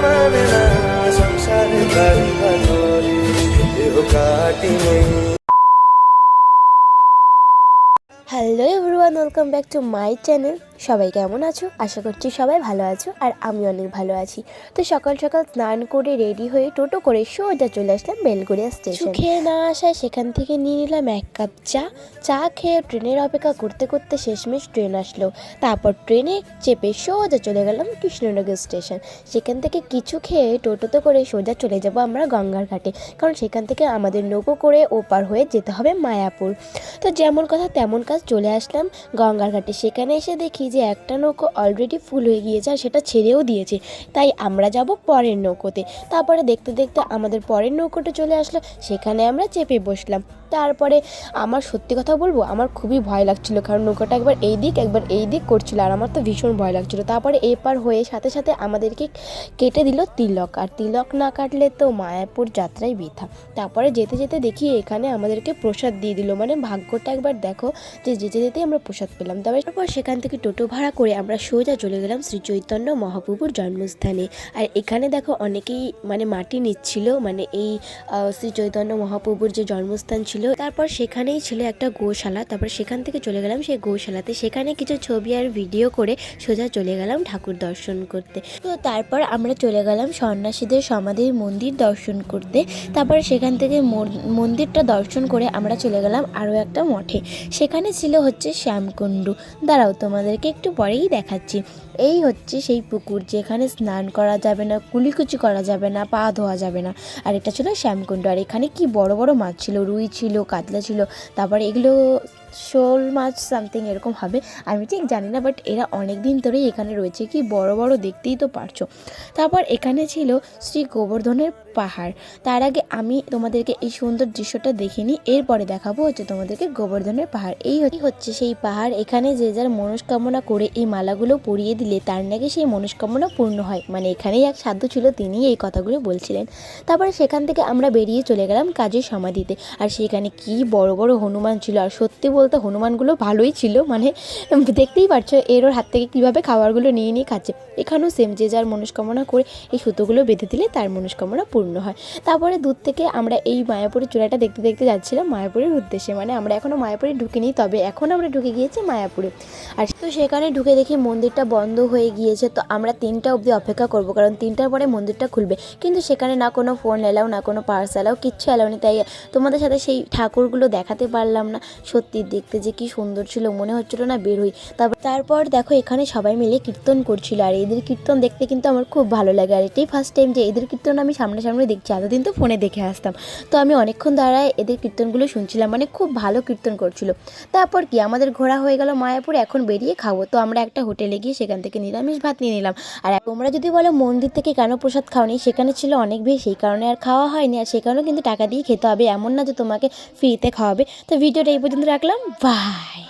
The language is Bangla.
মানে না সংসারে বাড়ি ঘরে দেহ কাটি নেই। Hello everyone, welcome back to my channel. সবাই কেমন আছো? আশা করছি সবাই ভালো আছো, আর আমি অনেক ভালো আছি। তো সকাল সকাল স্নান করে রেডি হয়ে টোটো করে সোজা চলে আসলাম বেলঘরিয়া স্টেশন। খেয়ে না আসায় সেখান থেকে নিয়ে নিলাম 1 কাপ চা খেয়ে ট্রেনের অপেক্ষা করতে করতে শেষমেশ ট্রেন আসলো। তারপর ট্রেনে চেপে সোজা চলে গেলাম কৃষ্ণনগর স্টেশন। সেখান থেকে কিছু খেয়ে টোটোতে করে সোজা চলে যাব আমরা গঙ্গার ঘাটে, কারণ সেখান থেকে আমাদের নৌকো করে ওপার হয়ে যেতে হবে মায়াপুর। তো যেমন কথা তেমন কাজ, চলে আসলাম গঙ্গার ঘাটে। সেখানে এসে দেখি যে একটা নৌকো অলরেডি ফুল হয়ে গিয়েছে, আর সেটা ছেড়েও দিয়েছে। তাই আমরা যাব পরের নৌকোতে। তারপরে দেখতে দেখতে আমাদের পরের নৌকোটা চলে আসলো, সেখানে আমরা চেপে বসলাম। তারপরে আমার সত্যি কথা বলবো, আমার খুবই ভয় লাগছিল, কারণ নৌকাটা একবার এই দিক একবার এই দিক করছিল, আর আমার তো ভীষণ ভয় লাগছিল। তারপরে এপার হয়ে সাথে সাথে আমাদেরকে কেটে দিল তিলক, আর তিলক না কাটলে তো মায়াপুর যাত্রাই বৃথা। তারপরে যেতে যেতে দেখি এখানে আমাদেরকে প্রসাদ দিয়ে দিল, মানে ভাগ্যটা একবার দেখো যে যেতে যেতে আমরা প্রসাদ পেলাম। তারপর সেখান থেকে টোটো ভাড়া করে আমরা সোজা চলে গেলাম শ্রী চৈতন্য মহাপ্রভুর জন্মস্থানে। আর এখানে দেখো অনেকেই মানে মাটি নিচ্ছিল, মানে এই শ্রী চৈতন্য মহাপ্রভুর যে জন্মস্থান ছিল। তারপর সেখানেই ছিল একটা গোশালা। তারপর সেখান থেকে চলে গেলাম সেই গোশালাতে, সেখানে কিছু ছবি আর ভিডিও করে সোজা চলে গেলাম ঠাকুর দর্শন করতে। তো তারপর আমরা চলে গেলাম সন্ন্যাসীদের সমাধির মন্দির দর্শন করতে। তারপর সেখান থেকে মন্দিরটা দর্শন করে আমরা চলে গেলাম আরও একটা মঠে। সেখানে ছিল হচ্ছে শ্যামকুণ্ডু। দাঁড়াও, তোমাদেরকে একটু পরেই দেখাচ্ছি। এই হচ্ছে সেই পুকুর যেখানে স্নান করা যাবে না, কুলিকুচি করা যাবে না, পা ধোয়া যাবে না। আর এটা ছিল শ্যামকুণ্ড। আর এখানে কি বড় বড় মাছ ছিল, রুই ছিল, কাতলা ছিল, তারপরে এগুলো শোল মাছ সামথিং এরকম হবে, আমি ঠিক জানি না, বাট এরা অনেক দিন ধরেই এখানে রয়েছে। কি বড় বড়, দেখতেই তো পারছো। তারপর এখানে ছিল শ্রী গোবর্ধনের পাহাড়। তার আগে আমি তোমাদেরকে এই সুন্দর দৃশ্যটা দেখিনি, এরপরে দেখাবো হচ্ছে তোমাদেরকে গোবর্ধনের পাহাড়। এই হচ্ছে সেই পাহাড়। এখানে যে যার মনস্কামনা করে এই মালাগুলো পরিয়ে দিলে তার নাকি সেই মনস্কামনা পূর্ণ হয়। মানে এখানেই এক সাধু ছিল, তিনি এই কথাগুলো বলছিলেন। তারপরে সেখান থেকে আমরা বেরিয়ে চলে গেলাম কাজী সমাধিতে। আর সেখানে কি বড় বড় হনুমান ছিল, আর সত্যি বলতে হনুমানগুলো ভালোই ছিল, মানে দেখতেই পারছো এর হাত থেকে কীভাবে খাবারগুলো নিয়ে নিয়ে খাচ্ছে। এখানেও সেম, যে যার মনস্কামনা করে এই সুতোগুলো বেঁধে দিলে তার মনস্কামনা পূর্ণ হয়। তারপরে দূর থেকে আমরা এই মায়াপুরের চূড়াটা দেখতে দেখতে যাচ্ছিলাম মায়াপুরের উদ্দেশ্যে। মানে আমরা এখনও মায়াপুরে ঢুকিনি, তবে এখন আমরা ঢুকে গিয়েছি মায়াপুরে। আর তো সেখানে ঢুকে দেখি মন্দিরটা বন্ধ হয়ে গিয়েছে। তো আমরা 3টা অবধি অপেক্ষা করব, কারণ 3টার পরে মন্দিরটা খুলবে। কিন্তু সেখানে না কোনো ফোন এলাও, না কোনো পার্স এলাও, কিচ্ছু এলাও নি। তাই তোমাদের সাথে সেই ঠাকুরগুলো দেখাতে পারলাম না। সত্যি দেখতে যে কি সুন্দর ছিল, মনে হচ্ছিল না বের হই। তারপর দেখো এখানে সবাই মিলে কীর্তন করছিল, আর এদের কীর্তন দেখতে কিন্তু আমার খুব ভালো লাগে। আর এটাই ফার্স্ট টাইম যে এদের কীর্তন আমি সামনাসামনি দেখছি, এতদিন তো ফোনে দেখে আসতাম। তো আমি অনেকক্ষণ দাঁড়ায় এদের কীর্তনগুলো শুনছিলাম, মানে খুব ভালো কীর্তন করছিল। তারপর কি আমাদের ঘোরা হয়ে গেল মায়াপুর, এখন বেরিয়ে খাবো। তো আমরা একটা হোটেলে গিয়ে সেখান থেকে নিরামিষ ভাত নিয়ে নিলাম। আর তোমরা যদি বলো মন্দির থেকে কেন প্রসাদ খাওনি, সেখানে ছিল অনেক বেশি, সেই কারণে আর খাওয়া হয়নি। আর সেখানেও কিন্তু টাকা দিয়ে খেতে হবে, এমন না যে তোমাকে ফ্রিতে খাওয়াবে। তো ভিডিওটা এই পর্যন্ত রাখলাম, বাই।